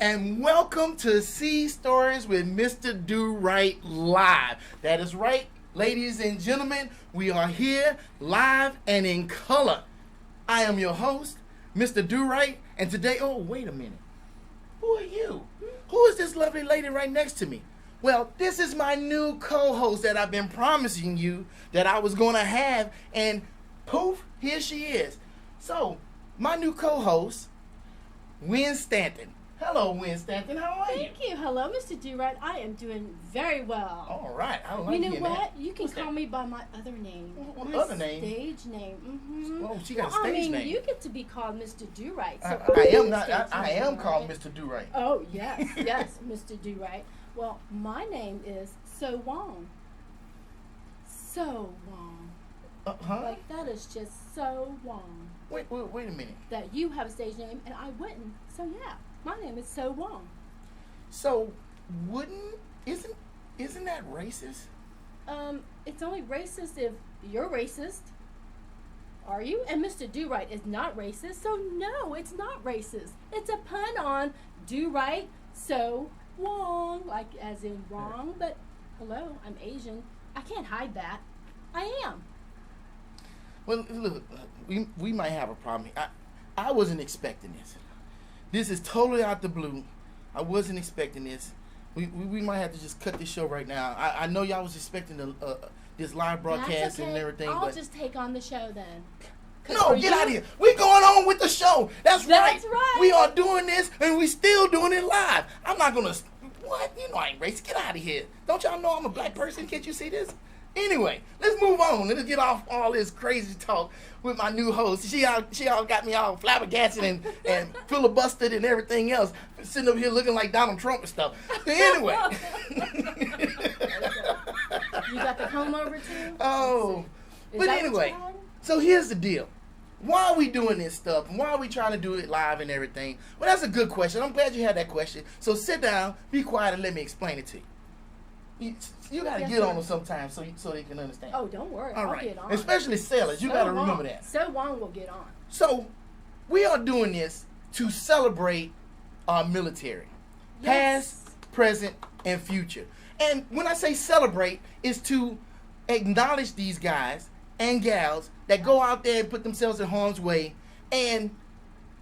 and welcome to Sea Stories with Mr. Durite Live. That is right, ladies and gentlemen, we are here live and in color. I am your host, Mr. Durite, and today, oh, wait a minute. Who are you? Who is this lovely lady right next to me? Well, this is my new co-host that I've been promising you that I was going to have, and poof, here she is. So, my new co-host, Nguyen Stanton. Hello, Nguyen Stanton. How are you? Thank you. Hello, Mr. Durite. I am doing very well. All right. I like you know what? That. You can call me by my other name. What my other name? Stage name. Mm-hmm. Oh, she got a stage name. You get to be called Mr. Durite. So I am called Mr. Durite. Oh, yes, yes, Mr. Durite. Well, my name is So Wong. So Wong. Like that is just so Wong. Wait a minute. That you have a stage name and I wouldn't. So yeah, my name is So Wong. So isn't that racist? It's only racist if you're racist. Are you? And Mr. Durite is not racist, so no, it's not racist. It's a pun on do right, so Wong, like as in wrong, but hello, I'm Asian. I can't hide that. I am. Well, look, we might have a problem here. I wasn't expecting this. This is totally out the blue. I wasn't expecting this. We might have to just cut this show right now. I know y'all was expecting this live broadcast and everything. I'll just take on the show then. No, get out of here. We're going on with the show. That's right. We are doing this and we still doing it live. I'm not going to... What? You know I ain't racist. Get out of here. Don't y'all know I'm a black person? Can't you see this? Anyway, let's move on. Let's get off all this crazy talk with my new host. She all got me all flabbergasted and filibustered and everything else. Sitting up here looking like Donald Trump and stuff. But anyway. You got the comb over too? Oh. But anyway, so here's the deal. Why are we doing this stuff? And why are we trying to do it live and everything? Well, that's a good question. I'm glad you had that question. So sit down, be quiet, and let me explain it to you. You got to get on them sometimes so they can understand. Oh, don't worry. I'll get on. Especially sailors. You got to remember that. So Wong will get on. So we are doing this to celebrate our military. Yes. Past, present, and future. And when I say celebrate, it's to acknowledge these guys and gals that go out there and put themselves in harm's way. And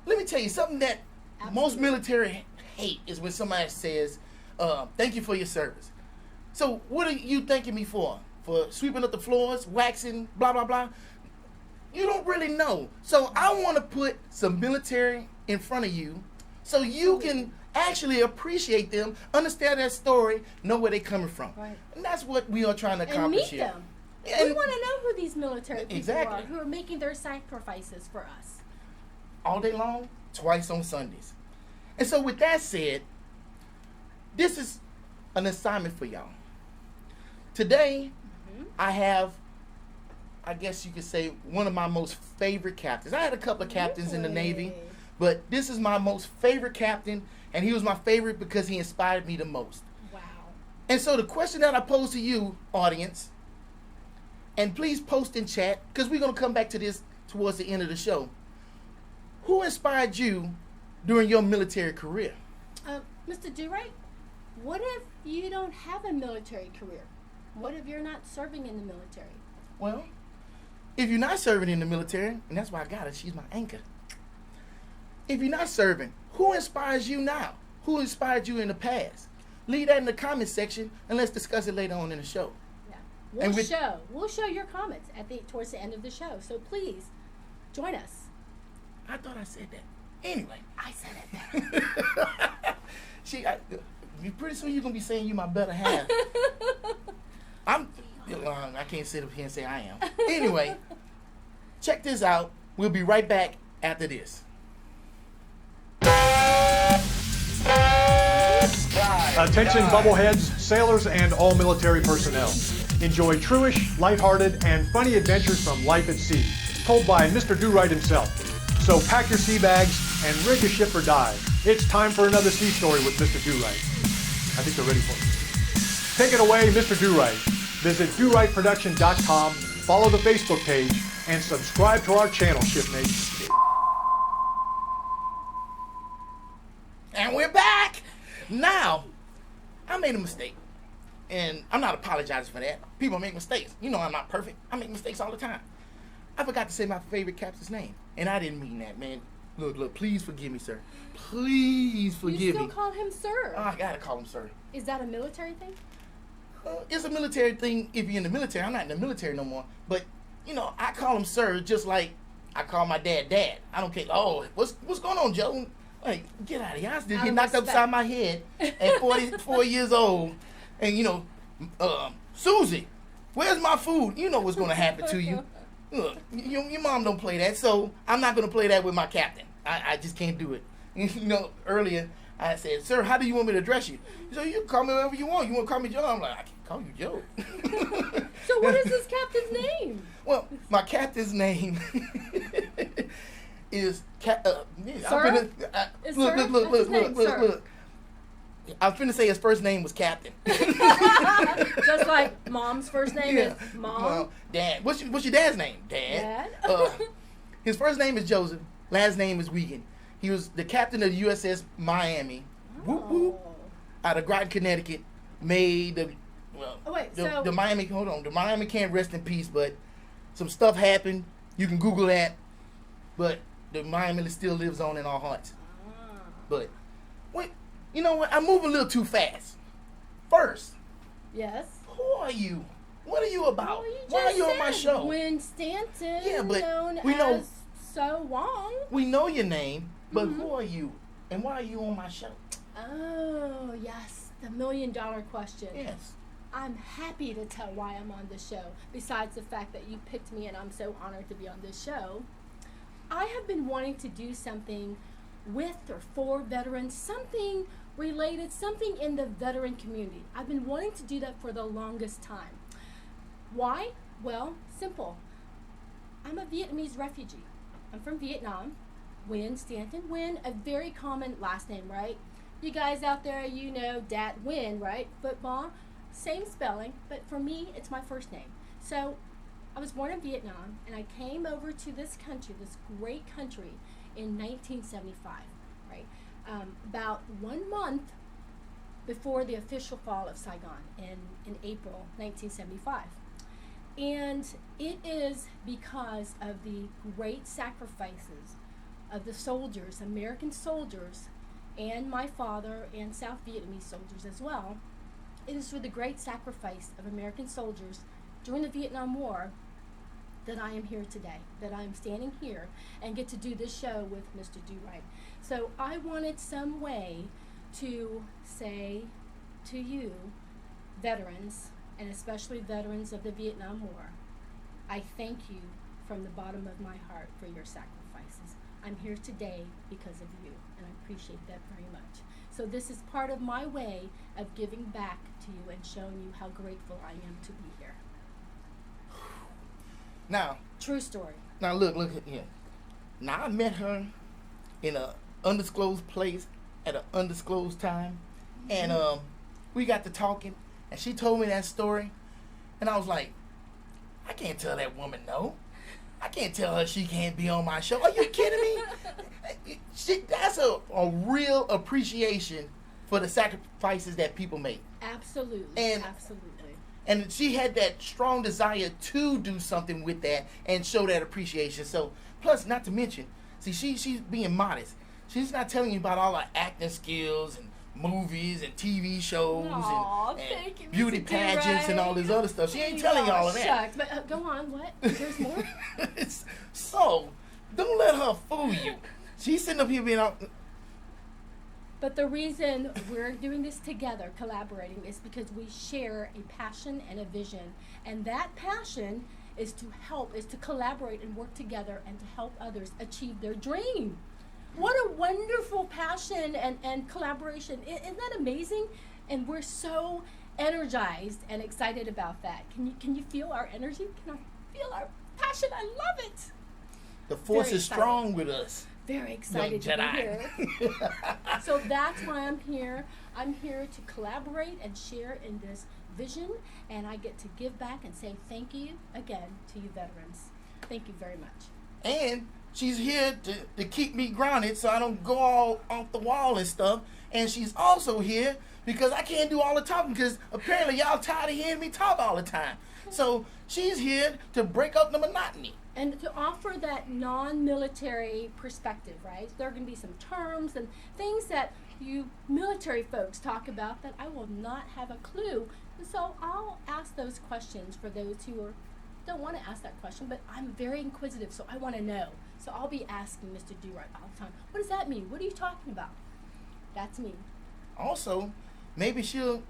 let me tell you, something that most military hate is when somebody says, thank you for your service. So what are you thanking me for? For sweeping up the floors, waxing, blah, blah, blah? You don't really know. So I want to put some military in front of you so you can actually appreciate them, understand their story, know where they're coming from. Right. And that's what we are trying to accomplish here. And meet them. We want to know who these military people are, who are making their sacrifices for us. All day long, twice on Sundays. And so with that said, this is an assignment for y'all. Today, I have, I guess you could say, one of my most favorite captains. I had a couple of captains in the Navy, but this is my most favorite captain, and he was my favorite because he inspired me the most. Wow. And so the question that I pose to you, audience, and please post in chat, because we're going to come back to this towards the end of the show. Who inspired you during your military career? Mr. Durite, what if you don't have a military career? What if you're not serving in the military? Well, if you're not serving in the military, and that's why I got her, she's my anchor. If you're not serving, who inspires you now? Who inspired you in the past? Leave that in the comment section, and let's discuss it later on in the show. Yeah, we'll show your comments towards the end of the show. So please join us. I thought I said that. Anyway, I said it. Pretty soon you're gonna be saying you my better half. I can't sit up here and say I am. Anyway, check this out. We'll be right back after this. Attention bubbleheads, sailors, and all military personnel. Enjoy truish, lighthearted, and funny adventures from life at sea, told by Mr. Durite himself. So pack your sea bags and rig a ship or dive. It's time for another sea story with Mr. Durite. I think they're ready for it. Take it away, Mr. Durite. Visit DuriteProduction.com, follow the Facebook page, and subscribe to our channel, shipmates. And we're back! Now, I made a mistake. And I'm not apologizing for that. People make mistakes. You know I'm not perfect. I make mistakes all the time. I forgot to say my favorite captain's name. And I didn't mean that, man. Look, please forgive me, sir. Please forgive me. You still call him sir. Oh, I gotta call him sir. Is that a military thing? It's a military thing if you're in the military. I'm not in the military no more. But, you know, I call him sir just like I call my dad dad. I don't care. Oh, what's going on, Joe? Like, get out of here. I still get knocked upside my head at 44 years old. And, you know, Susie, where's my food? You know what's going to happen to you. Look, your mom don't play that, so I'm not going to play that with my captain. I just can't do it. You know, earlier I said, sir, how do you want me to address you? So you can call me whatever you want. You want to call me Joe? I'm like, I can't call you Joe. So what is this captain's name? Well, my captain's name is... Sir? Look. I was finna say his first name was Captain. Just like Mom's first name is Mom. Well, Dad. What's your dad's name? Dad. His first name is Joseph. Last name is Wiegand. He was the captain of the USS Miami. Whoop whoop. Out of Groton, Connecticut. Made the the Miami. Hold on. The Miami can't rest in peace, but some stuff happened. You can Google that. But the Miami still lives on in our hearts. But wait. You know what? I move a little too fast. First. Yes. Who are you? What are you about? Well, Why are you on my show? Nguyen Stanton, yeah, but known we know, as So Wong. We know your name, but who are you? And why are you on my show? Oh, yes. The $1 million question. Yes. I'm happy to tell why I'm on the show. Besides the fact that you picked me and I'm so honored to be on this show. I have been wanting to do something with or for veterans, something related, something in the veteran community. I've been wanting to do that for the longest time. Why? Well, simple. I'm a Vietnamese refugee. I'm from Vietnam. Nguyen Stanton. Nguyen, a very common last name, right? You guys out there, you know Dat Nguyen, right? Football, same spelling, but for me, it's my first name. So I was born in Vietnam, and I came over to this country, this great country, in 1975, right? About 1 month before the official fall of Saigon in April 1975. And it is because of the great sacrifices of the soldiers, American soldiers, and my father and South Vietnamese soldiers as well. It is for the great sacrifice of American soldiers during the Vietnam War that I am here today, that I am standing here and get to do this show with Mr. Durite. So I wanted some way to say to you, veterans, and especially veterans of the Vietnam War, I thank you from the bottom of my heart for your sacrifices. I'm here today because of you, and I appreciate that very much. So this is part of my way of giving back to you and showing you how grateful I am to be here. Now, true story. Now look here. Now I met her in an undisclosed place at an undisclosed time, and we got to talking, and she told me that story, and I was like, I can't tell that woman no. I can't tell her she can't be on my show. Are you kidding me? That's a real appreciation for the sacrifices that people make. Absolutely. Absolutely. And she had that strong desire to do something with that and show that appreciation. So, plus, not to mention, see, she's being modest. She's not telling you about all her acting skills and movies and TV shows and beauty pageants and all this other stuff. She ain't telling you all of that. Shucks. But go on, what? There's more? So, don't let her fool you. She's sitting up here being all... But the reason we're doing this together, collaborating, is because we share a passion and a vision. And that passion is to help, is to collaborate and work together and to help others achieve their dream. What a wonderful passion and collaboration. Isn't that amazing? And we're so energized and excited about that. Can you feel our energy? Can I feel our passion? I love it. The force is strong with us. Very excited to be here. So that's why I'm here. I'm here to collaborate and share in this vision, and I get to give back and say thank you again to you veterans. Thank you very much. And she's here to keep me grounded so I don't go all off the wall and stuff. And she's also here because I can't do all the talking because apparently y'all tired of hearing me talk all the time. So she's here to break up the monotony. And to offer that non-military perspective, right? There are going to be some terms and things that you military folks talk about that I will not have a clue. And so I'll ask those questions for those who don't want to ask that question, but I'm very inquisitive, so I want to know. So I'll be asking Mr. Durite all the time, what does that mean? What are you talking about? That's me. Also, maybe she'll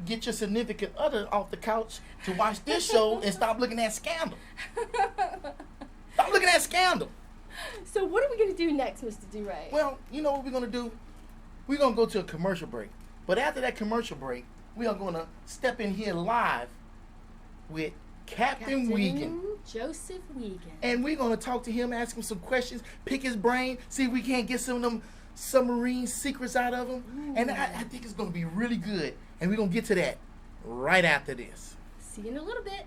get your significant other off the couch to watch this show and stop looking at Scandal. Stop looking at Scandal. So what are we going to do next, Mr. Durite? Well, you know what we're going to do? We're going to go to a commercial break. But after that commercial break, we are going to step in here live with Captain Wiegand. Joseph Wiegand. And we're going to talk to him, ask him some questions, pick his brain, see if we can't get some of them submarine secrets out of him. Ooh. And I think it's going to be really good. And we're going to get to that right after this. See you in a little bit.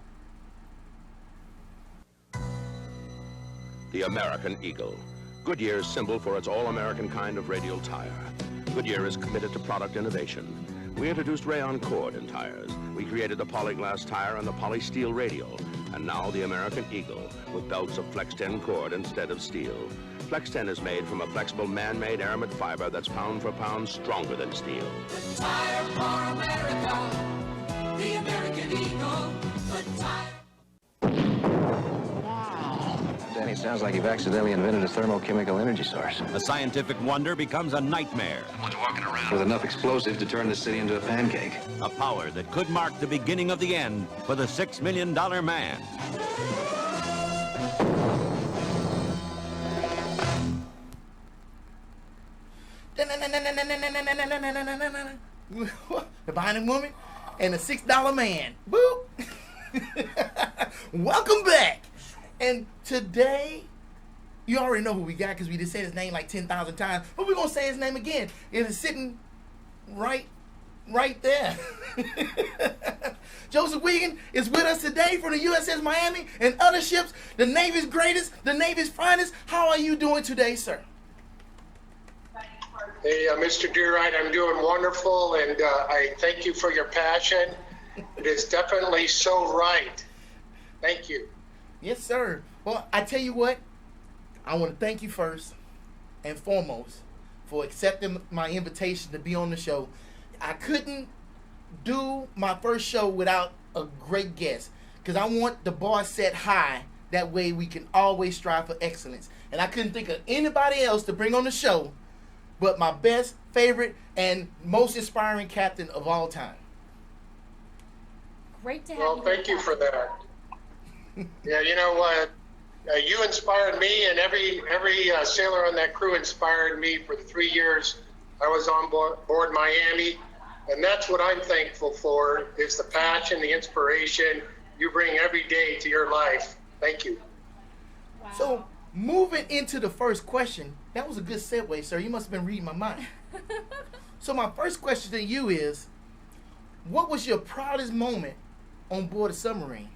The American Eagle. Goodyear's symbol for its all-American kind of radial tire. Goodyear is committed to product innovation. We introduced rayon cord in tires. We created the polyglass tire and the polysteel radial. And now the American Eagle with belts of Flex 10 cord instead of steel. Flex 10 is made from a flexible man-made aramid fiber that's pound for pound stronger than steel. The tire for America, the American Eagle, the tire. Danny, sounds like you've accidentally invented a thermochemical energy source. A scientific wonder becomes a nightmare. Someone's walking around with enough explosive to turn the city into a pancake. A power that could mark the beginning of the end for the $6 million man. The Binding Woman and the $6 man. Boop. Welcome back. And today, you already know who we got because we just said his name like 10,000 times. But we're going to say his name again. It is sitting right there. Joseph Wiegand is with us today from the USS Miami and other ships, the Navy's greatest, the Navy's finest. How are you doing today, sir? Hey, Mr. Durite, I'm doing wonderful, and I thank you for your passion. It is definitely so right. Thank you. Yes, sir. Well, I tell you what, I want to thank you first and foremost for accepting my invitation to be on the show. I couldn't do my first show without a great guest because I want the bar set high. That way we can always strive for excellence. And I couldn't think of anybody else to bring on the show but my best, favorite, and most inspiring captain of all time. Great to have you. Well, thank you for that. Yeah, you know what? You inspired me, and every sailor on that crew inspired me for the 3 years I was on board Miami. And that's what I'm thankful for, is the passion, the inspiration you bring every day to your life. Thank you. Wow. So, moving into the first question, that was a good segue, sir. You must have been reading my mind. So my first question to you is, what was your moment on board a submarine?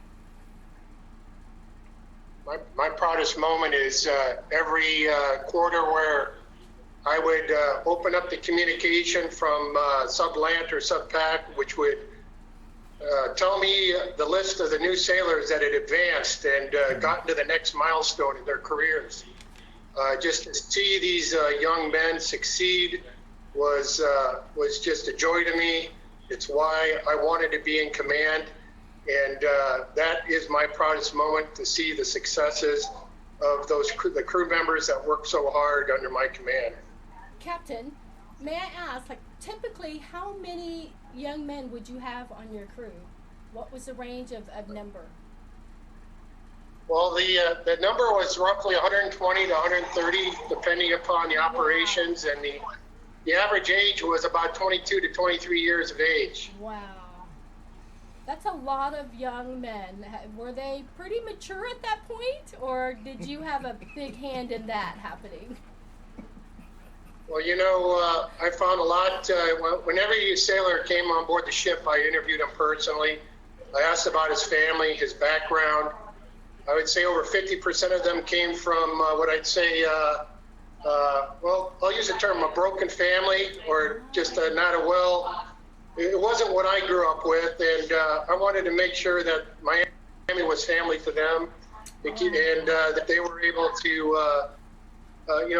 My proudest moment is every quarter where I would open up the communication from Sublant or Subpac, which would tell me the list of the new sailors that had advanced and gotten to the next milestone in their careers. Just to see these young men succeed was just a joy to me. It's why I wanted to be in command. And that is my proudest moment, to see the successes of the crew members that work so hard under my command. Captain, may I ask, typically how many young men would you have on your crew? What was the range of number? Well, the number was roughly 120 to 130, depending upon the operations, and the average age was about 22 to 23 years of age. Wow. That's a lot of young men. Were they pretty mature at that point, or did you have a big hand in that happening? Well, I found a lot. Whenever a sailor came on board the ship, I interviewed him personally. I asked about his family, his background, I would say over 50% of them came from what I'd say, well, I'll use the term a broken family, or just not a well. It wasn't what I grew up with, and I wanted to make sure that Miami was family to them, and that they were able to,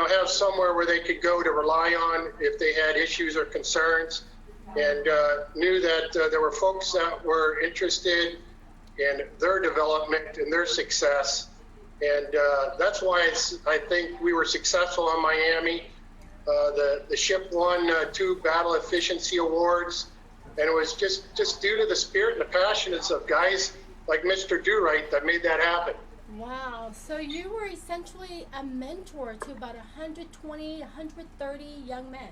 have somewhere where they could go to rely on if they had issues or concerns, and knew that there were folks that were interested in their development and their success. And that's why I think we were successful on Miami. The ship won 2 battle efficiency awards, and it was just due to the spirit and the passions of guys like Mr. Durite that made that happen. Wow. So you were essentially a mentor to about 120, 130 young men.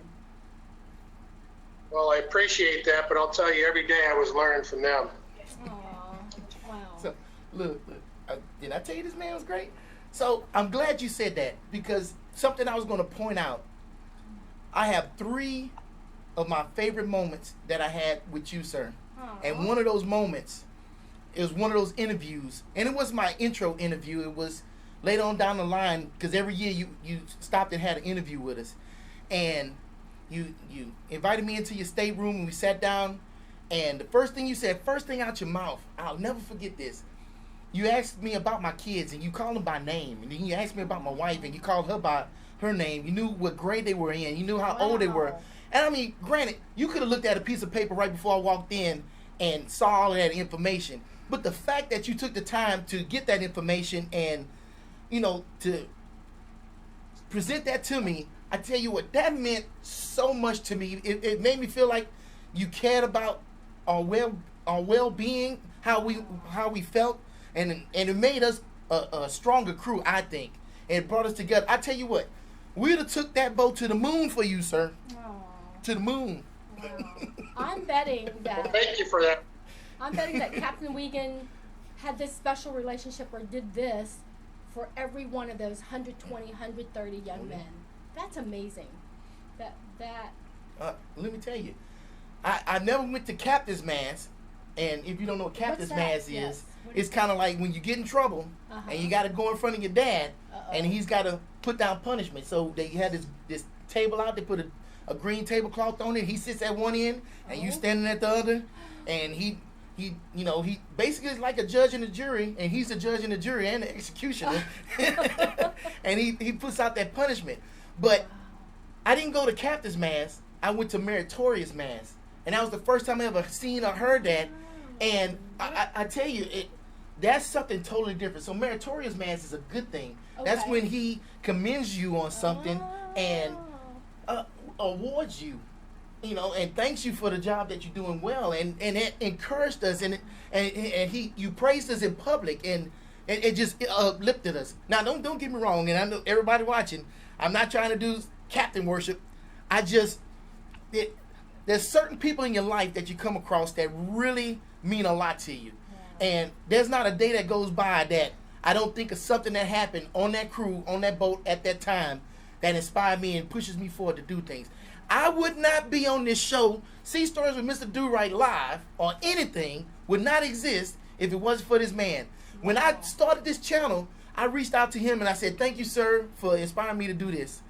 Well, I appreciate that, but I'll tell you, every day I was learning from them. Aw, wow. So, look, did I tell you this man was great? So, I'm glad you said that, because something I was going to point out, I have 3 of my favorite moments that I had with you, sir. Aw. And one of those moments is one of those interviews, and it was my intro interview. It was later on down the line, because every year you stopped and had an interview with us, and you invited me into your stateroom, and we sat down, and the first thing you said, first thing out your mouth, I'll never forget this. You asked me about my kids, and you called them by name, and then you asked me about my wife, and you called her by her name. You knew what grade they were in. You knew how old they were. And I mean, granted, you could have looked at a piece of paper right before I walked in and saw all of that information. But the fact that you took the time to get that information and, to present that to me, I tell you what, that meant so much to me. It made me feel like you cared about our well-being, how we felt, and it made us a stronger crew, I think. And it brought us together. I tell you what, we'd have took that boat to the moon for you, sir. Aww. To the moon. Wow. I'm betting that. Well, thank you for that. I'm betting that Captain Wiegand had this special relationship or did this for every one of those 120, 130 young men. That's amazing. Let me tell you, I never went to Captain's Mass, and if you don't know what Captain's Mass is, it's kind of like when you get in trouble and you got to go in front of your dad, and he's got to put down punishment. So they had this table out. They put a green tablecloth on it. He sits at one end, and you standing at the other, and he basically is like a judge and a jury, and he's the judge and the jury and the executioner, and he puts out that punishment. But I didn't go to Captain's Mass. I went to Meritorious Mass, and that was the first time I ever seen or heard that. And I tell you, that's something totally different. So Meritorious Mass is a good thing. Okay. That's when he commends you on something and awards you, and thanks you for the job that you're doing well, and it encouraged us, and you praised us in public, and it just uplifted us. Now, don't get me wrong, and I know everybody watching, I'm not trying to do captain worship. There's certain people in your life that you come across that really mean a lot to you, and there's not a day that goes by that I don't think of something that happened on that crew, on that boat at that time, that inspired me and pushes me forward to do things. I would not be on this show, Sea Stories with Mr. Durite Live, or anything would not exist if it wasn't for this man. When I started this channel, I reached out to him and I said, thank you, sir, for inspiring me to do this.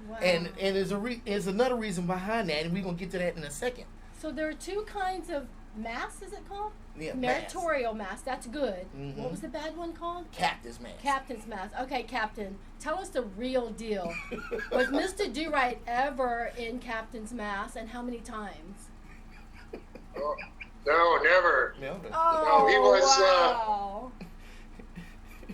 Wow. And there's another reason behind that, and we're going to get to that in a second. So there are 2 kinds of mass, is it called? Yeah, Meritorial mass. That's good. Mm-hmm. What was the bad one called? Captain's Mass. Captain's Mass. Okay, Captain, tell us the real deal. Was Mr. Durite ever in Captain's Mass, and how many times? Oh, no, never. Oh, no, he was. Wow.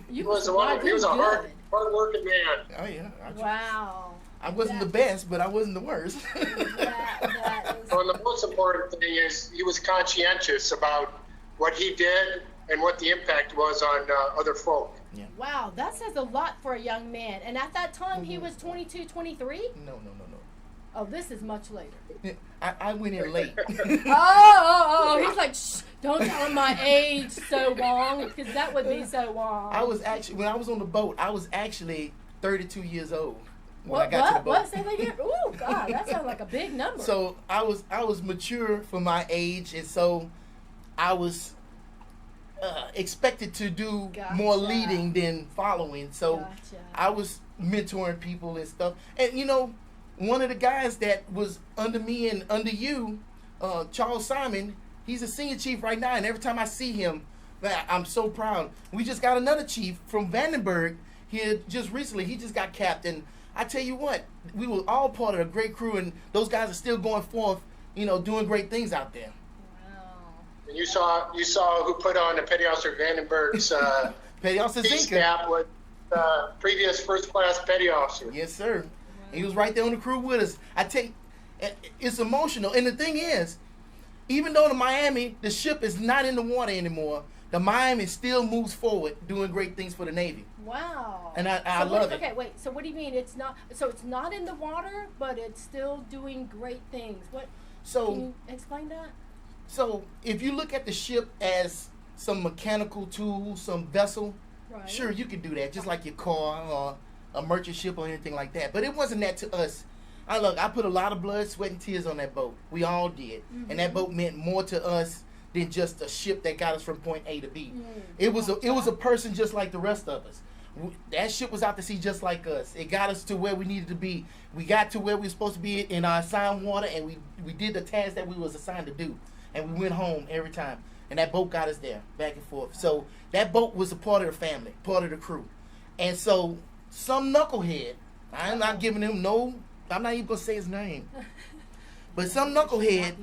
He was a hard-working man. Oh yeah. Wow. I wasn't the best, but I wasn't the worst. that is... Well, and the most important thing is he was conscientious about what he did and what the impact was on other folk. Yeah. Wow, that says a lot for a young man. And at that time, he was 22, 23? No. Oh, this is much later. I went in late. Oh, he's like, shh, don't tell him my age so long, because that would be so long. When I was on the boat, I was actually 32 years old. When What? I got to the boat. What? Say that again? Oh God, that sounds like a big number. So I was mature for my age, and so I was expected to do Gotcha. more leading than following. So Gotcha. I was mentoring people and stuff. And you know, one of the guys that was under me and under you, Charles Simon, he's a senior chief right now, and every time I see him, man, I'm so proud. We just got another chief from Vandenberg here just recently. He just got capped, and I tell you what, we were all part of a great crew, and those guys are still going forth, you know, doing great things out there. And you saw who put on the Petty Officer Vandenberg's Petty Officer peace Zinker. cap with previous first class petty officer. Yes, sir. He was right there on the crew with us. I tell you, it's emotional. And the thing is, even though the ship is not in the water anymore, the Miami still moves forward, doing great things for the Navy. Wow. And I love it. Okay, wait. So what do you mean it's not? So it's not in the water, but it's still doing great things. What? So Can you explain that? So if you look at the ship as some mechanical tool, some vessel, Right. sure, you could do that, just like your car or a merchant ship or anything like that. But it wasn't that to us. I put a lot of blood, sweat, and tears on that boat. We all did. Mm-hmm. And that boat meant more to us than just a ship that got us from point A to B. Mm. It was a person just like the rest of us. That ship was out to sea just like us. It got us to where we needed to be. We got to where we were supposed to be in our assigned water, and we did the task that we was assigned to do. And we went home every time. And that boat got us there, back and forth. So that boat was a part of the family, part of the crew. And so some knucklehead, I'm not giving him I'm not even going to say his name. But some knucklehead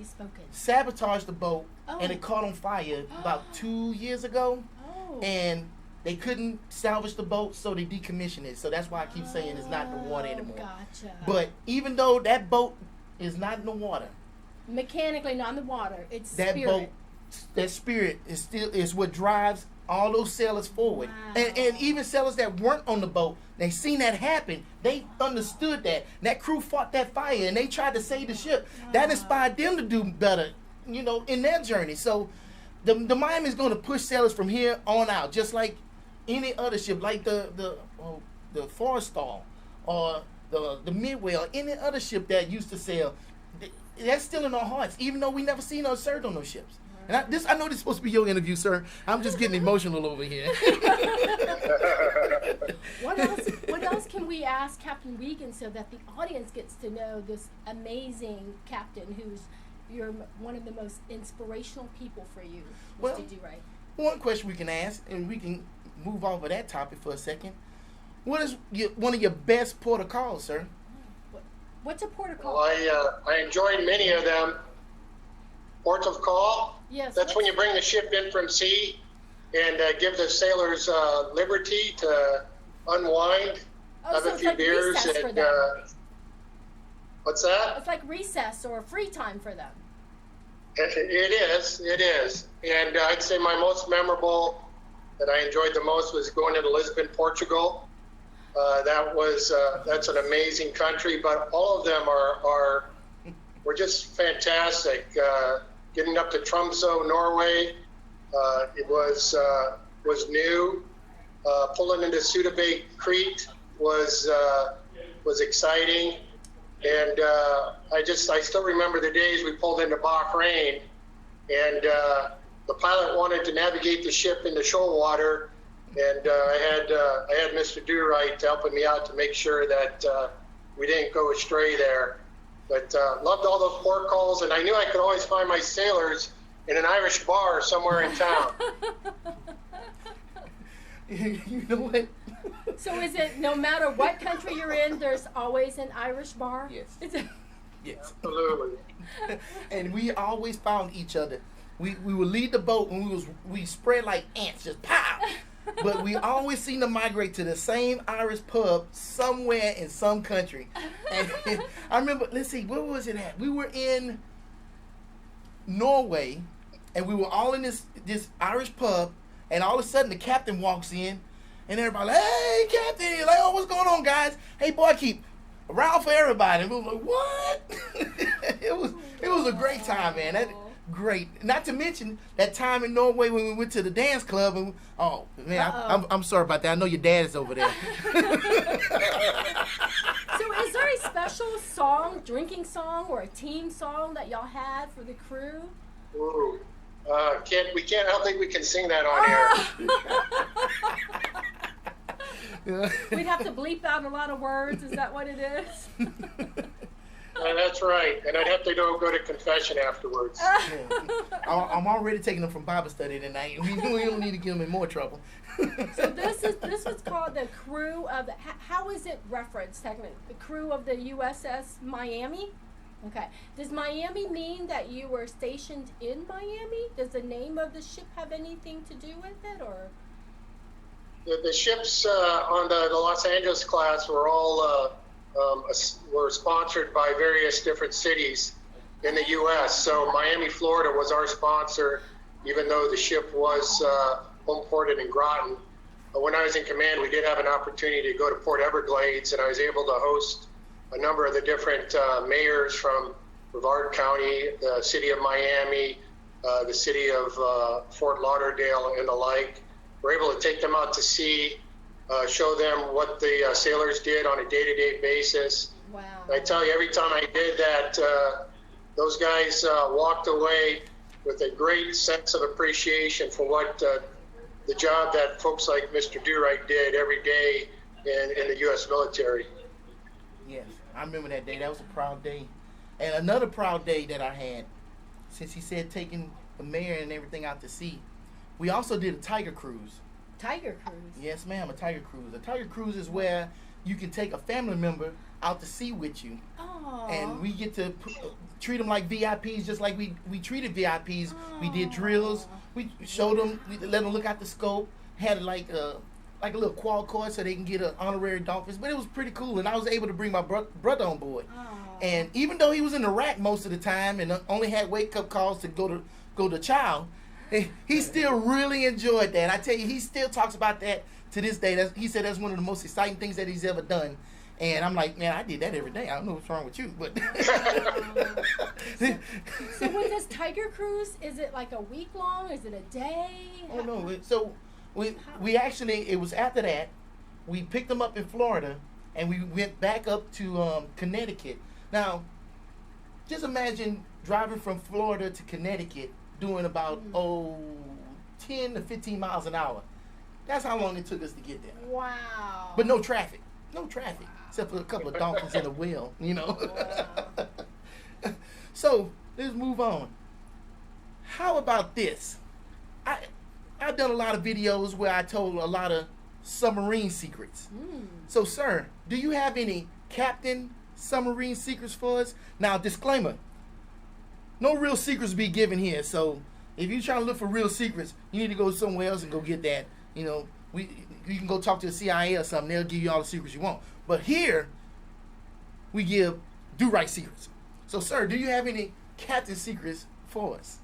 sabotaged the boat, and it caught on fire about 2 years ago. Oh. And they couldn't salvage the boat, so they decommissioned it. So that's why I keep saying it's not in the water anymore. Gotcha. But even though that boat is not in the water, Mechanically not in the water, it's that spirit. boat, that spirit is what drives all those sailors forward. Wow. And even sailors that weren't on the boat, they seen that happen. They understood that. That crew fought that fire, and they tried to save the ship. That inspired them to do better, you know, in their journey. So the Miami is going to push sailors from here on out, just like any other ship, like the Forrestal or the Midway or any other ship that used to sail. That's still in our hearts, even though we never seen or served on those ships. And I know this is supposed to be your interview, sir. I'm just getting emotional over here. What else can we ask Captain Wiegand so that the audience gets to know this amazing captain who's one of the most inspirational people for you, Mr. Well, Durite? One question we can ask, and we can move off of that topic for a second. What is one of your best port of calls, sir? What's a port of call? Well, I enjoyed many of them. Ports of call. Yes. That's when you bring the ship in from sea and give the sailors liberty to unwind, have so a it's few like beers, recess for and them. what's that? It's like recess or free time for them. It is. And I'd say my most memorable, that I enjoyed the most, was going to Lisbon, Portugal. That's an amazing country, but all of them were just fantastic. Getting up to Tromsø, Norway, it was new. Pulling into Sudabay, Crete was exciting, and I still remember the days we pulled into Bahrain, and the pilot wanted to navigate the ship into shoal water. And I had Mr. Durite helping me out to make sure that we didn't go astray there. But loved all those port calls, and I knew I could always find my sailors in an Irish bar somewhere in town. You know what? So is it no matter what country you're in, there's always an Irish bar? Yes. Yes. Absolutely. And we always found each other. We would lead the boat, and we spread like ants, just pow. But we always seem to migrate to the same Irish pub somewhere in some country. And I remember, let's see, where was it at? We were in Norway, and we were all in this Irish pub, and all of a sudden the captain walks in, and everybody like, hey, captain. He's like, oh, what's going on, guys? Hey, boy, keep around for everybody. And we were like, what? It was a great time, man. Great. Not to mention that time in Norway when we went to the dance club, and I'm sorry about that. I know your dad is over there. So is there a special drinking song or a team song that y'all had for the crew? Ooh. We can't. I don't think we can sing that on air. We'd have to bleep out a lot of words. Is that what it is? That's right. And I'd have to go to confession afterwards. I'm already taking them from Bible study tonight. We don't need to get them in more trouble. So this was called the crew of the, how is it referenced technically? The crew of the USS Miami? Okay. Does Miami mean that you were stationed in Miami? Does the name of the ship have anything to do with it, or? The ships on the Los Angeles class were all were sponsored by various different cities in the U.S. So Miami, Florida was our sponsor, even though the ship was home ported in Groton. But when I was in command, we did have an opportunity to go to Port Everglades, and I was able to host a number of the different mayors from Brevard County, the city of Miami, the city of Fort Lauderdale, and the like. We're able to take them out to sea, show them what the sailors did on a day-to-day basis. Wow. And I tell you, every time I did that, those guys walked away with a great sense of appreciation for what the job that folks like Mr. Durite did every day in the U.S. military. Yes, I remember that day. That was a proud day. And another proud day that I had, since he said taking the mayor and everything out to sea, we also did a Tiger Cruise. Tiger Cruise? Yes, ma'am, a Tiger Cruise. A Tiger Cruise is where you can take a family member out to sea with you. Aww. And we get to treat them like VIPs, just like we treated VIPs. Aww. We did drills. We showed them, we let them look out the scope, had like a little quad cord so they can get an honorary dolphins. But it was pretty cool, and I was able to bring my brother on board. Aww. And even though he was in Iraq most of the time and only had wake-up calls to go to Chow, he still really enjoyed that. I tell you, he still talks about that to this day. He said that's one of the most exciting things that he's ever done. And I'm like, man, I did that every day. I don't know what's wrong with you, but. So with this Tiger Cruise, is it like a week long? Is it a day? Oh no! So we actually, it was after that, we picked them up in Florida, and we went back up to Connecticut. Now, just imagine driving from Florida to Connecticut, doing about 10 to 15 miles an hour. That's how long it took us to get there. Wow. But no traffic. No traffic. Except for a couple of dolphins in the whale, you know. Wow. So, let's move on. How about this? I've done a lot of videos where I told a lot of submarine secrets. So, sir, do you have any captain submarine secrets for us? Now, disclaimer. No real secrets be given here. So, if you're trying to look for real secrets, you need to go somewhere else and go get that. You know, you can go talk to the CIA or something. They'll give you all the secrets you want. But here, we give Durite secrets. So, sir, do you have any captain secrets for us?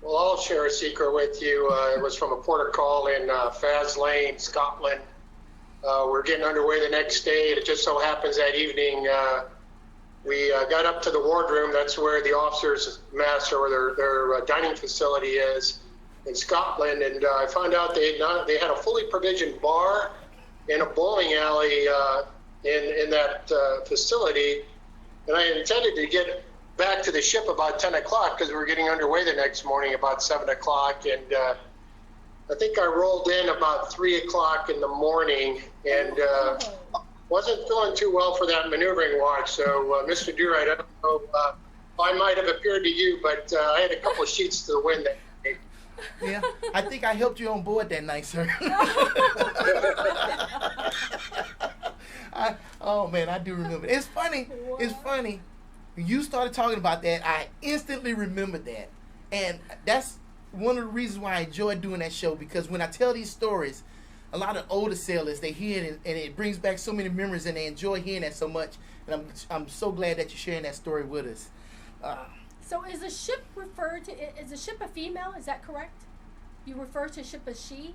Well, I'll share a secret with you. It was from a port call in Faslane, Scotland. We're getting underway the next day. It just so happens that evening we got up to the wardroom. That's where the officers' mess or their dining facility is in Scotland. And I found out they had a fully provisioned bar and a bowling alley in that facility. And I intended to get back to the ship about 10 o'clock because we were getting underway the next morning about 7 o'clock. And I think I rolled in about 3 o'clock in the morning and wasn't feeling too well for that maneuvering watch. So, Mr. Durite, I don't know, I might have appeared to you, but I had a couple of sheets to the wind that day. Yeah, I think I helped you on board that night, sir. Oh, man, I do remember. It's funny. What? It's funny. When you started talking about that, I instantly remembered that. And that's one of the reasons why I enjoy doing that show, because when I tell these stories, a lot of older sailors, they hear it and it brings back so many memories and they enjoy hearing that so much. And I'm so glad that you're sharing that story with us. So is a ship referred to, is a ship a female? Is that correct? You refer to a ship as she?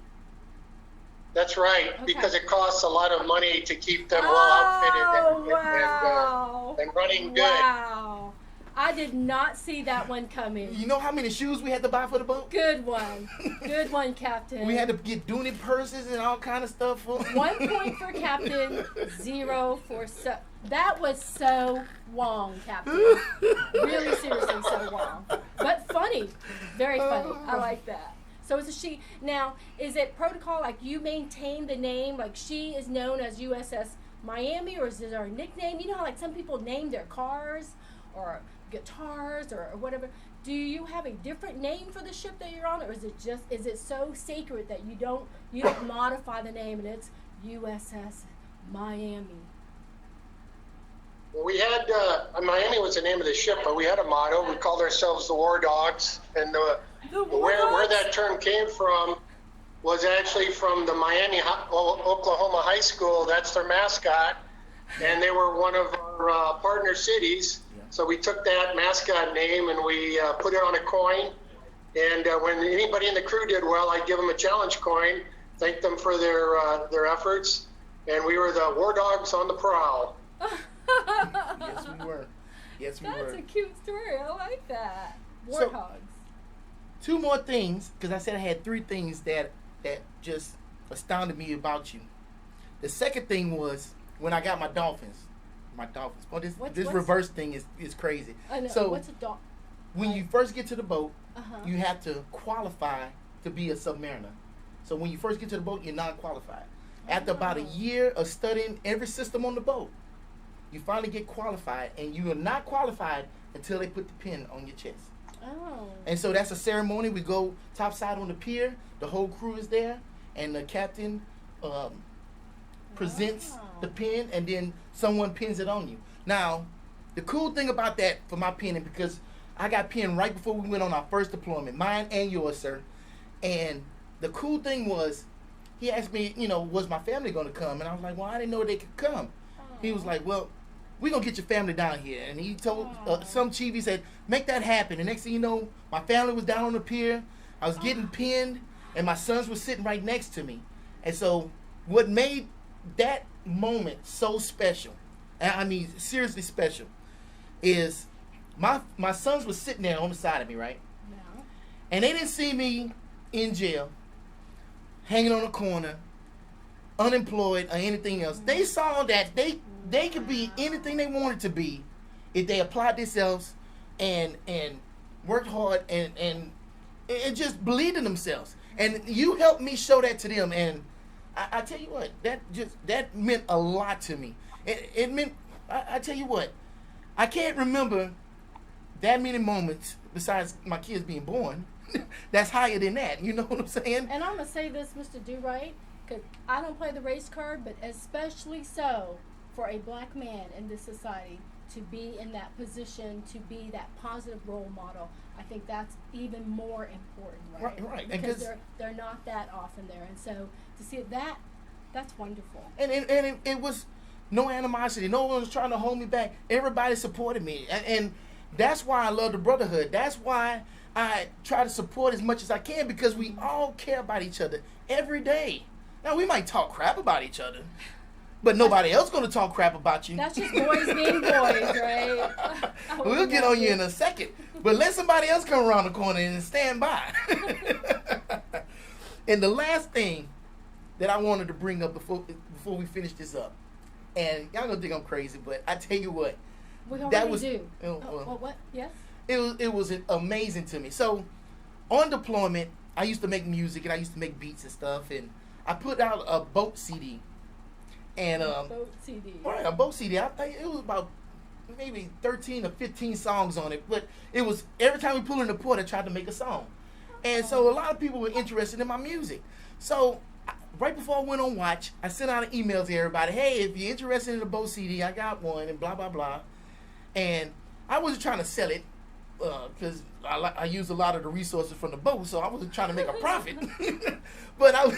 That's right, because it costs a lot of money to keep them well outfitted and running good. Wow. I did not see that one coming. You know how many shoes we had to buy for the boat? Good one. Good one, Captain. We had to get Dooney purses and all kind of stuff. 1 point for Captain, 0 for that was so wrong, Captain. Really seriously so wrong. But funny. Very funny. I like that. So it's a she. Now, is it protocol, like you maintain the name, like she is known as USS Miami, or is it our nickname? You know how like some people name their cars or guitars or whatever. Do you have a different name for the ship that you're on, or is it so sacred that you don't modify the name and it's USS Miami? Well, we had Miami was the name of the ship, but we had a motto. We called ourselves the War Dogs, and where that term came from was actually from the Miami, Oklahoma High School. That's their mascot, and they were one of our partner cities. So we took that mascot name and we put it on a coin. And when anybody in the crew did well, I'd give them a challenge coin, thank them for their efforts. And we were the War Dogs on the prowl. Yes, we were. Yes, we were. That's a cute story. I like that. So, Warthogs. Two more things, because I said I had three things that just astounded me about you. The second thing was when I got my dolphins. Oh, this reverse thing is crazy. I know. So What's a dolphin? when you first get to the boat, you have to qualify to be a submariner. So when you first get to the boat, you're non-qualified. After about a year of studying every system on the boat, you finally get qualified, and you are not qualified until they put the pin on your chest. Oh. And so that's a ceremony. We go topside on the pier. The whole crew is there, and the captain presents the pin, and then someone pins it on you. Now, the cool thing about that for my pinning, because I got pinned right before we went on our first deployment, mine and yours, sir. And the cool thing was, he asked me, was my family going to come? And I was like, well, I didn't know they could come. He was like, well, we're going to get your family down here. And he told some chief, he said, make that happen. And next thing you know, my family was down on the pier. I was getting pinned, and my sons were sitting right next to me. And so what made that moment so special, and I mean seriously special, is my sons were sitting there on the side of me, right? Yeah. And they didn't see me in jail, hanging on a corner, unemployed, or anything else. They saw that they could be anything they wanted to be if they applied themselves and worked hard and just believed in themselves. And you helped me show that to them. And I tell you what, that meant a lot to me. It meant, I tell you what, I can't remember that many moments besides my kids being born that's higher than that. You know what I'm saying? And I'm going to say this, Mr. Durite, because I don't play the race card, but especially so for a black man in this society to be in that position, to be that positive role model. I think that's even more important, Right. Because they're not that often there. And so to see that's wonderful. And it was no animosity. No one was trying to hold me back. Everybody supported me. And that's why I love the brotherhood. That's why I try to support as much as I can, because we all care about each other every day. Now, we might talk crap about each other, but nobody else going to talk crap about you. That's just boys being boys, right? We'll get on you in a second. But let somebody else come around the corner and stand by. And the last thing that I wanted to bring up before we finish this up, and y'all gonna think I'm crazy, but I tell you what, that was do. What? Yes. It was amazing to me. So on deployment, I used to make music and I used to make beats and stuff, and I put out a boat CD. And boat CD. Right, a boat CD. I think it was about maybe 13 or 15 songs on it, but it was every time we pull in the port, I tried to make a song. And so a lot of people were interested in my music. So right before I went on watch, I sent out an email to everybody, hey, if you're interested in the boat CD, I got one, and blah, blah, blah. And I wasn't trying to sell it, because I use a lot of the resources from the boat, so I wasn't trying to make a profit. But I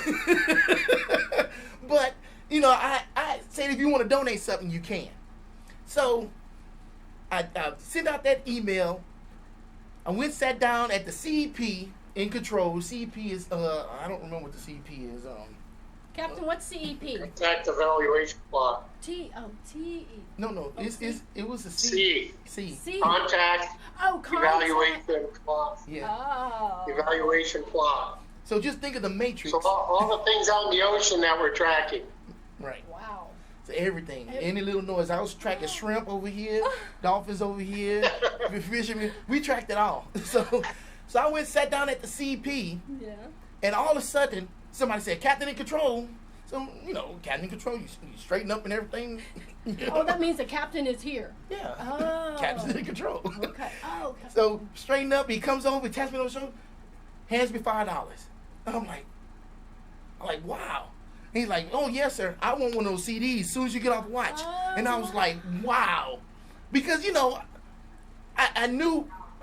said if you want to donate something, you can. So I sent out that email. I went sat down at the CEP in control. CEP is I don't remember what the CEP is. Captain, what's CEP? Contact Evaluation Plot. TE. No, it was a C. C. Contact Evaluation Plot. Yeah. Oh. Evaluation Plot. So just think of the Matrix. So all the things out in the ocean that we're tracking. Right. Wow. So everything. Any little noise. I was tracking shrimp over here, dolphins over here, fishermen. We tracked it all. So So I went and sat down at the CP, Yeah. and all of a sudden, somebody said, Captain in control. So, Captain in control, you straighten up and everything. Oh, that means the captain is here. Yeah. Oh. Captain's in control. Okay. Oh, okay. So, straighten up, he comes over, he taps me on the shoulder, hands me $5. And I'm like, wow. And he's like, oh, yes, sir. I want one of those CDs as soon as you get off the watch. Oh. And I was like, wow. Because, I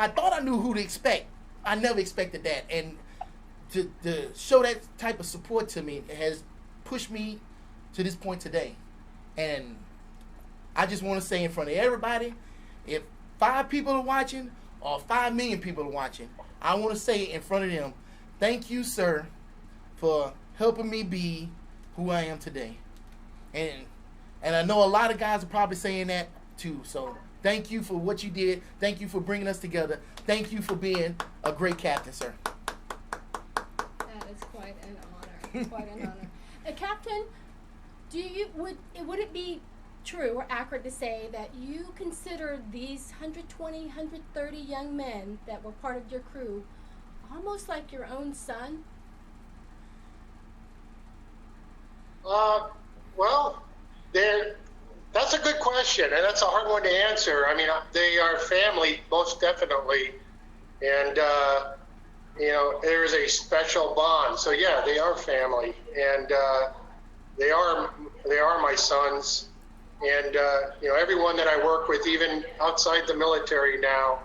thought I knew who to expect. I never expected that. And to show that type of support to me has pushed me to this point today. And I just want to say in front of everybody, if 5 people are watching or 5 million people are watching, I want to say in front of them, thank you, sir, for helping me be who I am today. And I know a lot of guys are probably saying that too. So thank you for what you did. Thank you for bringing us together. Thank you for being a great captain, sir. That is quite an honor. Quite an honor. Captain, would it be true or accurate to say that you consider these 120, 130 young men that were part of your crew almost like your own son? Well, that's a good question, and that's a hard one to answer. I mean, they are family, most definitely, and there is a special bond. So yeah, they are family, and they are my sons, and everyone that I work with, even outside the military now,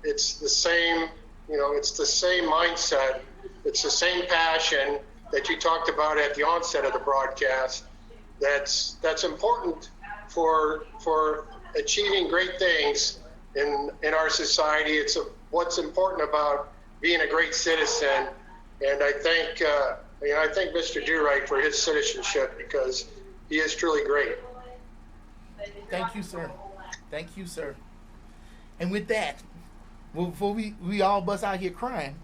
it's the same. It's the same mindset. It's the same passion that you talked about at the onset of the broadcast. That's important for achieving great things in our society. It's what's important about being a great citizen, and I thank Mr. Durite for his citizenship, because he is truly great. Thank you, sir. Thank you, sir. And with that, before we all bust out here crying,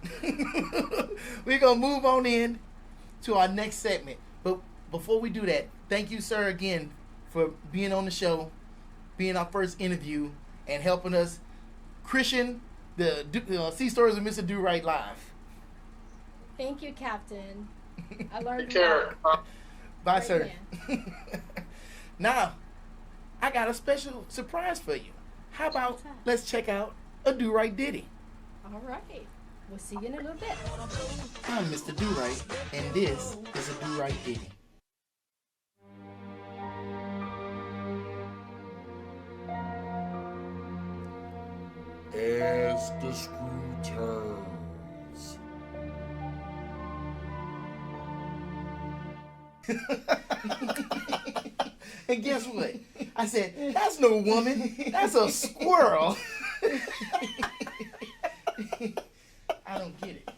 we're gonna move on in to our next segment. But before we do that, thank you, sir, again for being on the show, being our first interview, and helping us christen the Sea Stories of Mr. Durite live. Thank you, Captain. I learned Take care. Bye, Great sir. Now, I got a special surprise for you. How about let's check out a Durite ditty? All right. We'll see you in a little bit. I'm Mr. Durite, and this is a Durite ditty. As the screw turns. And guess what? I said, that's no woman. That's a squirrel. I don't get it.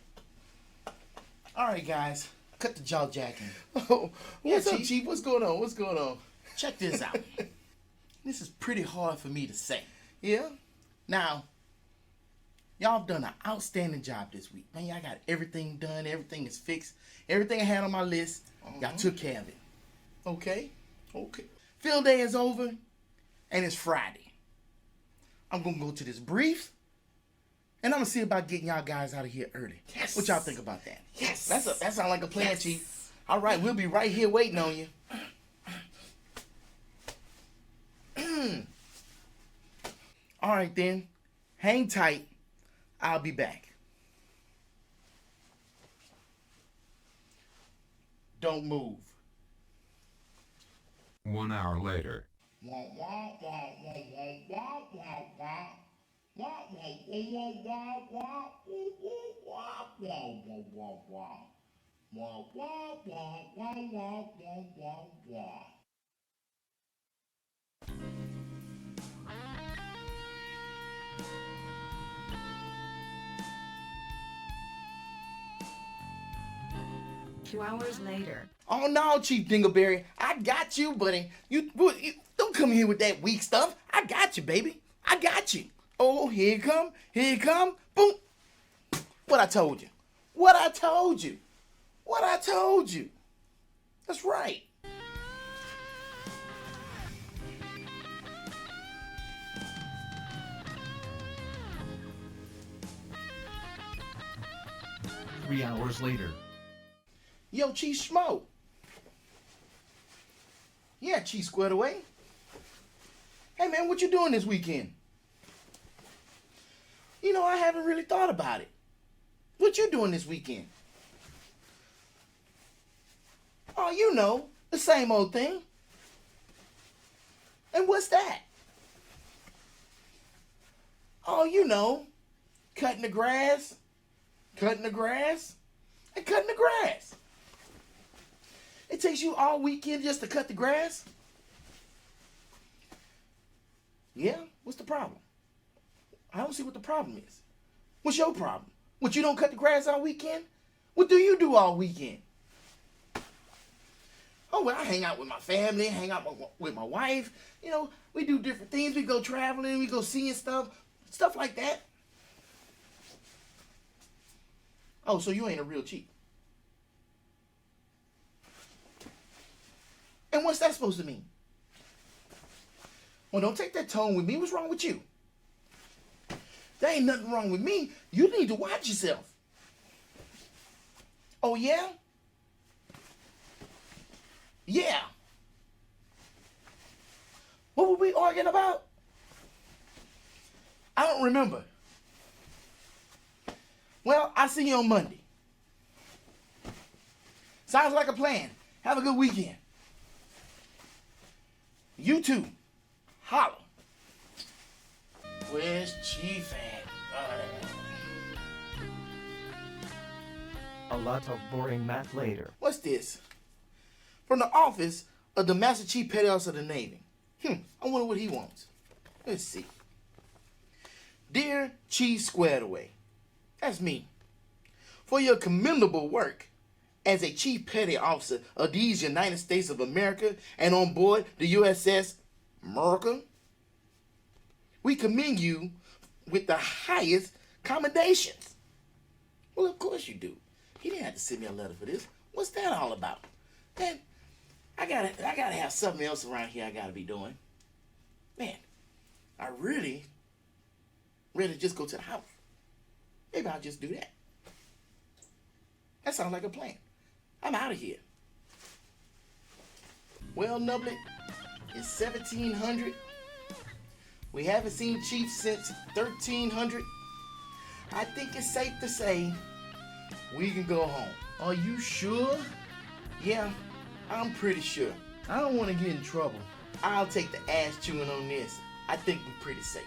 All right, guys. Cut the jaw jacking. Oh, what's up, Chief? What's going on? What's going on? Check this out. This is pretty hard for me to say. Yeah? Now, y'all have done an outstanding job this week. Man, y'all got everything done. Everything is fixed. Everything I had on my list, y'all took care of it. Okay? Okay. Field day is over, and it's Friday. I'm going to go to this brief, and I'm going to see about getting y'all guys out of here early. Yes. What y'all think about that? Yes. That sounds like a plan, Chief. All right, we'll be right here waiting on you. All right, then. Hang tight. I'll be back. Don't move. 1 hour later. Two hours later. Oh no, Chief Dingleberry. I got you, buddy. You don't come here with that weak stuff. I got you, baby. I got you. Oh, here it come. Here it come. Boom. What I told you. What I told you. What I told you. That's right. 3 hours later. Yo, Chief Schmo. Yeah, Chief Squared Away. Hey, man, what you doing this weekend? You know, I haven't really thought about it. What you doing this weekend? Oh, you know, the same old thing. And what's that? Oh, you know, cutting the grass, and cutting the grass. It takes you all weekend just to cut the grass? Yeah, what's the problem? I don't see what the problem is. What's your problem? What, you don't cut the grass all weekend? What do you do all weekend? Oh, well, I hang out with my family, hang out with my wife. You know, we do different things. We go traveling, we go seeing stuff like that. Oh, so you ain't a real chief. And what's that supposed to mean? Well, don't take that tone with me. What's wrong with you? There ain't nothing wrong with me. You need to watch yourself. Oh, yeah? Yeah. What were we arguing about? I don't remember. Well, I'll see you on Monday. Sounds like a plan. Have a good weekend. You too. Holla. Where's Chief at? A lot of boring math later. What's this? From the office of the Master Chief Petty Officer of the Navy. I wonder what he wants. Let's see. Dear Chief Squared Away, that's me. For your commendable work as a Chief Petty Officer of these United States of America and on board the USS Miami, we commend you with the highest commendations. Well, of course you do. He didn't have to send me a letter for this. What's that all about? Man, I gotta have something else around here I gotta be doing. Man, I really ready to just go to the house. Maybe I'll just do that. That sounds like a plan. I'm out of here. Well, Nublet, it's 1700. We haven't seen Chief since 1300. I think it's safe to say we can go home. Are you sure? Yeah, I'm pretty sure. I don't want to get in trouble. I'll take the ass chewing on this. I think we're pretty safe.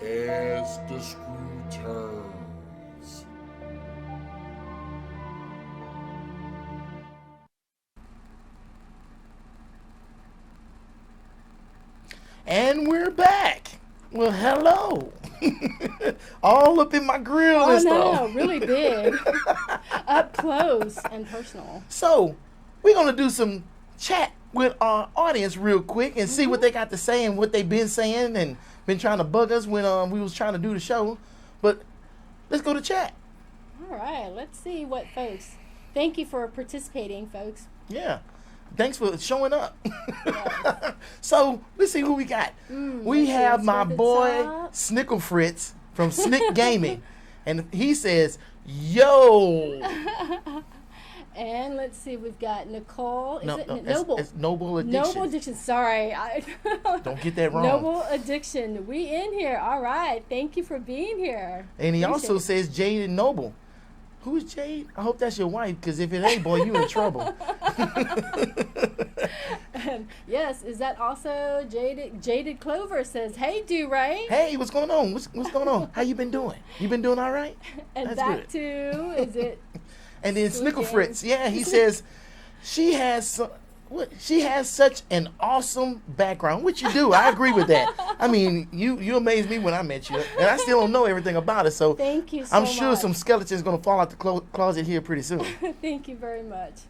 As the screw turns. And we're back. Well, hello. All up in my grill and stuff. Oh, no, really big. Up close and personal. So, we're going to do some chat with our audience real quick and see what they got to say and what they've been saying and been trying to bug us when we was trying to do the show. But let's go to chat. All right, let's see what folks. Thank you for participating, folks. Yeah. Thanks for showing up. Yes. So, let's see who we got. We have my boy Snickle Fritz from Snick Gaming. And he says, yo. And let's see, we've got Nicole. Noble? It's Noble Addiction. Noble Addiction, sorry. Don't get that wrong. Noble Addiction. We in here. All right. Thank you for being here. And he also says Jade and Noble. Who's Jade? I hope that's your wife, because if it ain't, boy, you in trouble. Yes, is that also Jaded Clover says, hey, Durite. Hey, what's going on? What's going on? How you been doing? You been doing all right? And that's back good. to, is it? And then Snickle Fritz, yeah, he says she has such an awesome background, which you do. I agree with that. I mean, you amazed me when I met you, and I still don't know everything about it. So thank you so I'm sure much. some skeletons gonna fall out the closet here pretty soon. Thank you very much.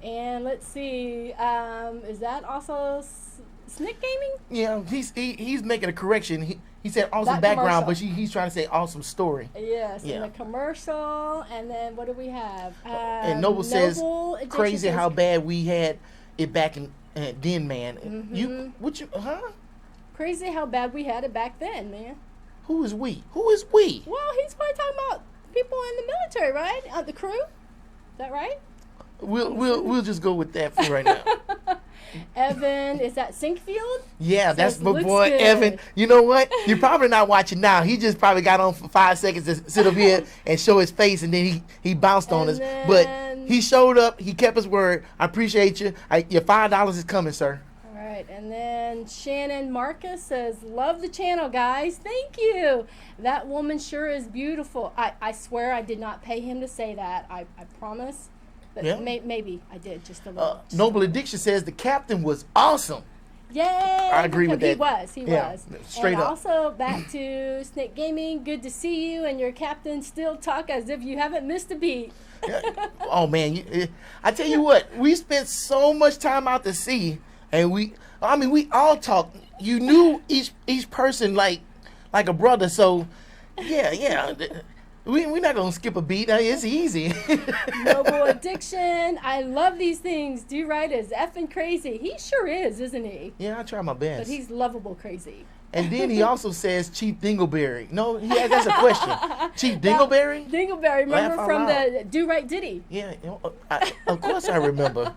And let's see, is that also Snick Gaming? Yeah, he's making a correction. He said awesome That background, commercial. but he's trying to say awesome story. Yes, Yeah. and the commercial, and then what do we have? And Noble says, Addiction crazy says- how bad we had it back in then, man. Crazy how bad we had it back then, man. Who is we? Who is we? Well, he's probably talking about people in the military, right? The crew? Is that right? We'll just go with that for right now. Evan, is that Sinkfield? Yeah, that's Says, my "Looks boy good." Evan. You know what? You're probably not watching now. He just probably got on for 5 seconds to sit up here and show his face, and then he bounced on us. But he showed up. He kept his word. I appreciate you. Your $5 is coming, sir. All right, and then Shannon Marcus says, love the channel, guys. Thank you. That woman sure is beautiful. I swear I did not pay him to say that. I promise. But Yeah. maybe I did just a little. Noble Addiction says the captain was awesome. Yay! I agree with that. He Yeah, was. straight and up. Also, back to Snake Gaming. Good to see you and your captain still talk as if you haven't missed a beat. Oh man, I tell you what, we spent so much time out to sea, and we all talked. You knew each person like a brother. So yeah. We're not gonna skip a beat. It's easy. Noble Addiction. I love these things. Durite is effing crazy. He sure is, isn't he? Yeah, I try my best. But he's lovable crazy. And then he also says Chief Dingleberry. No, that's a question. Chief Dingleberry? Dingleberry, remember Laugh out from loud. the Durite Ditty? Yeah, of course I remember.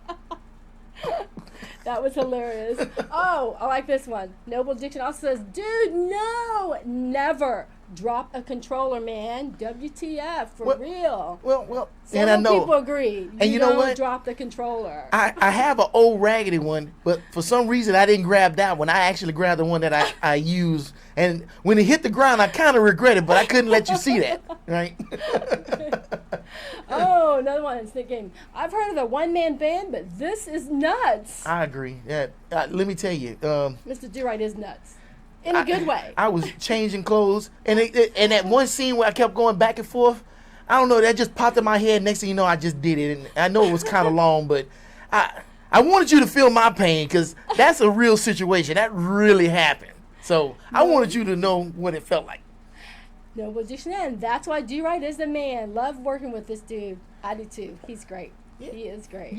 That was hilarious. Oh, I like this one. Noble Addiction also says, dude, no, never drop a controller, man. WTF, for real. Well, Several and I know. people agree. And you know don't what? Drop the controller. I have an old raggedy one, but for some reason I didn't grab that one. I actually grabbed the one that I used. And when it hit the ground, I kind of regret it, but I couldn't let you see that, right? Oh, another one, Snick Game. I've heard of the one-man band, but this is nuts. I agree. Yeah, let me tell you. Mr. Durite is nuts. In a good way. I was changing clothes, and and that one scene where I kept going back and forth, I don't know, that just popped in my head. Next thing you know, I just did it, and I know it was kind of long, but I wanted you to feel my pain because that's a real situation. That really happened. So I wanted you to know what it felt like. Noble Addiction, and that's why Durite is the man. Love working with this dude. I do too. He's great. Yeah. He is great.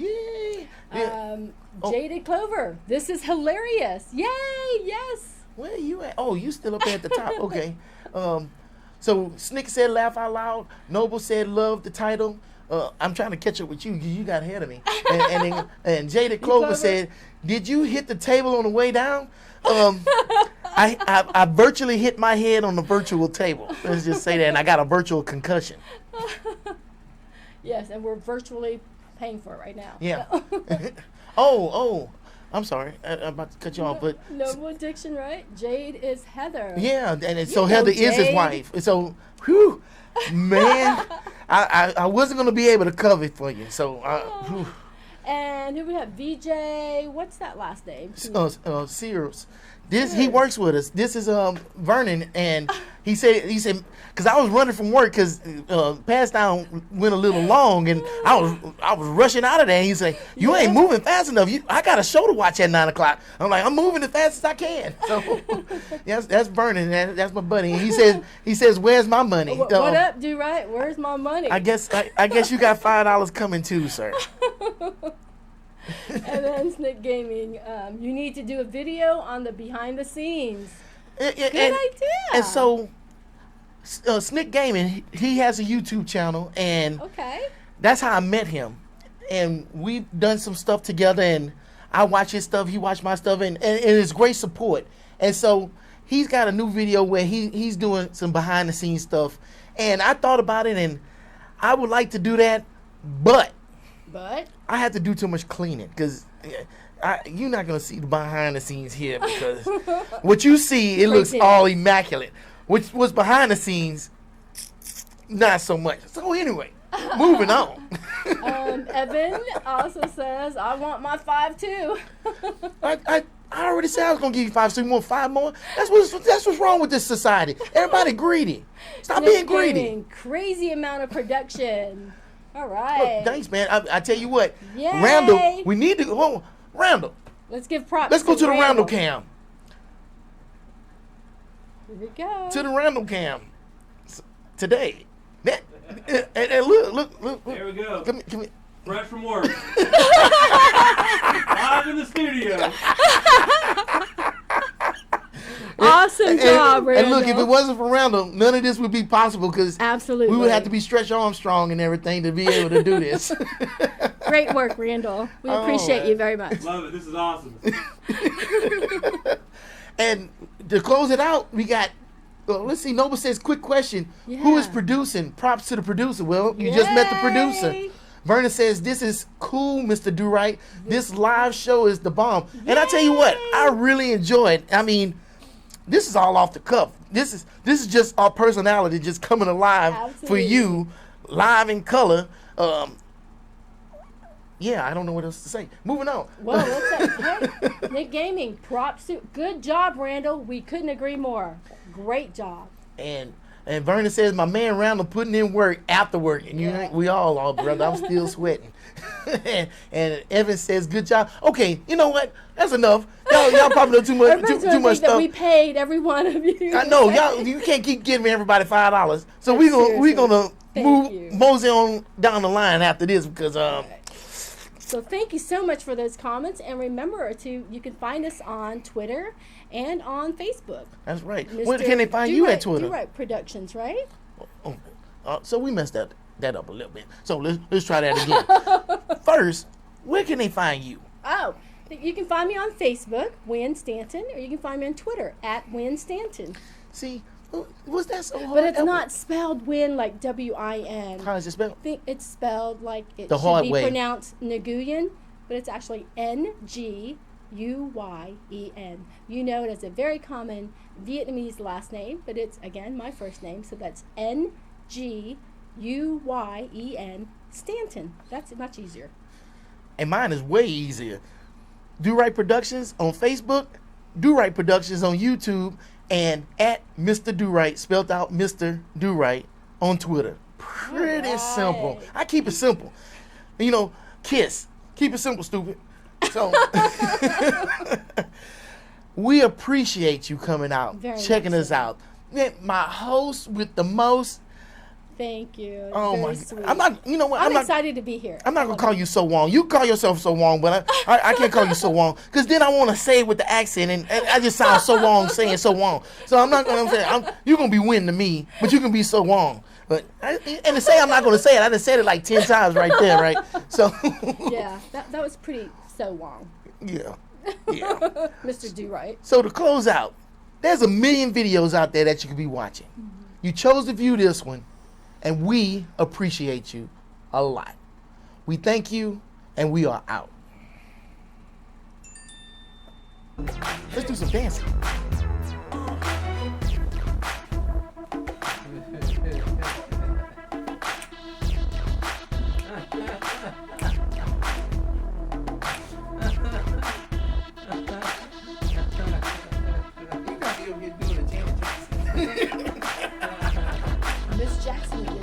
Yeah. Jaded Clover. This is hilarious. Yay! Yes. Where are you at? Oh, you still up there at the top. Okay. So Snick said laugh out loud. Noble said love the title. I'm trying to catch up with you because you got ahead of me. And Jaded Clover said, did you hit the table on the way down? I virtually hit my head on the virtual table. Let's just say that. And I got a virtual concussion. Yes, and we're virtually paying for it right now. Yeah. Oh. I'm sorry. I'm about to cut you off, but Noble Addiction, right? Jade is Heather. yeah, and so Heather is his wife. So, whew, man, I wasn't gonna be able to cover it for you. So, whew. And who we have? VJ. What's that last name? Sears. He works with us. This is Vernon, and he said because I was running from work because pass down went a little long, and I was rushing out of there. And he said, "You ain't moving fast enough. I got a show to watch at 9 o'clock." I'm like, "I'm moving as fast as I can." So that's Vernon. That's my buddy. And he says, "Where's my money?" What up, Durite? Where's my money? I guess you got $5 coming too, sir. And then Snick Gaming, you need to do a video on the behind the scenes. Good idea. And so, Snick Gaming, he has a YouTube channel, and that's how I met him. And we've done some stuff together, and I watch his stuff, he watched my stuff, and it's great support. And so, he's got a new video where he's doing some behind the scenes stuff. And I thought about it, and I would like to do that, but I have to do too much cleaning because you're not going to see the behind the scenes here because what you see, it looks all immaculate. What's behind the scenes, not so much. So anyway, moving on. Evan also says, I want my 5 too. I already said I was going to give you 5, so you want 5 more? That's what's wrong with this society. Everybody greedy. Stop being greedy. Crazy amount of production. All right. Look, thanks, man. I tell you what, Yay. Randall, we need to. Randall, Let's give props. Let's go to the Randall cam. Here we go. To the Randall cam today. And look. There we go. Come here. Fresh from work. Live in the studio. Awesome job, Randall. And look, if it wasn't for Randall, none of this would be possible because absolutely we would have to be Stretch Armstrong and everything to be able to do this. Great work, Randall. We appreciate you very much. Love it. This is awesome. And to close it out, we got, let's see, Noble says, quick question. Yeah. Who is producing? Props to the producer. Well, you just met the producer. Vernon says, this is cool, Mr. Durite. This live show is the bomb. Yay. And I tell you what, I really enjoy it. I mean, this is all off the cuff. This is just our personality just coming alive for you, live in color. Yeah, I don't know what else to say. Moving on. Well, hey, Nick Gaming, props to, good job, Randall. We couldn't agree more. Great job. And Vernon says, my man Randall putting in work after work. And we all are, brother. I'm still sweating. and Evan says, good job. Okay, you know what? That's enough. Y'all probably know too much stuff. That we paid every one of you. I know. You can't keep giving everybody $5. So we're gonna mosey on down the line after this because So thank you so much for those comments, and remember you can find us on Twitter and on Facebook. That's right. Where can they find you at Twitter? Durite Productions, right? So we messed that up a little bit. So let's try that again. First, where can they find you? Oh, you can find me on Facebook, Nguyen Stanton, or you can find me on Twitter at Nguyen Stanton. See, was that so hard? But it's not spelled Nguyen like W-I-N. How is it spelled? I think it's spelled like it the should hard be way. Pronounced Nguyen, but it's actually N-G-U-Y-E-N. You know it as a very common Vietnamese last name, but it's, again, my first name, so that's N-G-U-Y-E-N, Stanton. That's much easier. And mine is way easier. Durite Productions on Facebook, Durite Productions on YouTube, and at Mr. Durite, spelled out Mr. Durite, on Twitter. Pretty simple. I keep it simple. You know, KISS. Keep it simple, stupid. So we appreciate you coming out, checking us out. My host with the most. Thank you. Oh very my sweet. God. I'm not, you know what? I'm excited to be here. I'm not going to call you So Wong. You call yourself So Wong, but I can't call you So Wong because then I want to say it with the accent and I just sound So Wong saying So Wong. So I'm not going to say, you're going to be Nguyen to me, but you can be So Wong. But and to say I'm not going to say it, I just said it like 10 times right there, right? So yeah, that was pretty So Wong. Yeah. Mr. Durite. So to close out, there's a million videos out there that you could be watching. You chose to view this one. And we appreciate you a lot. We thank you, and we are out. Let's do some dancing. Miss Jackson, you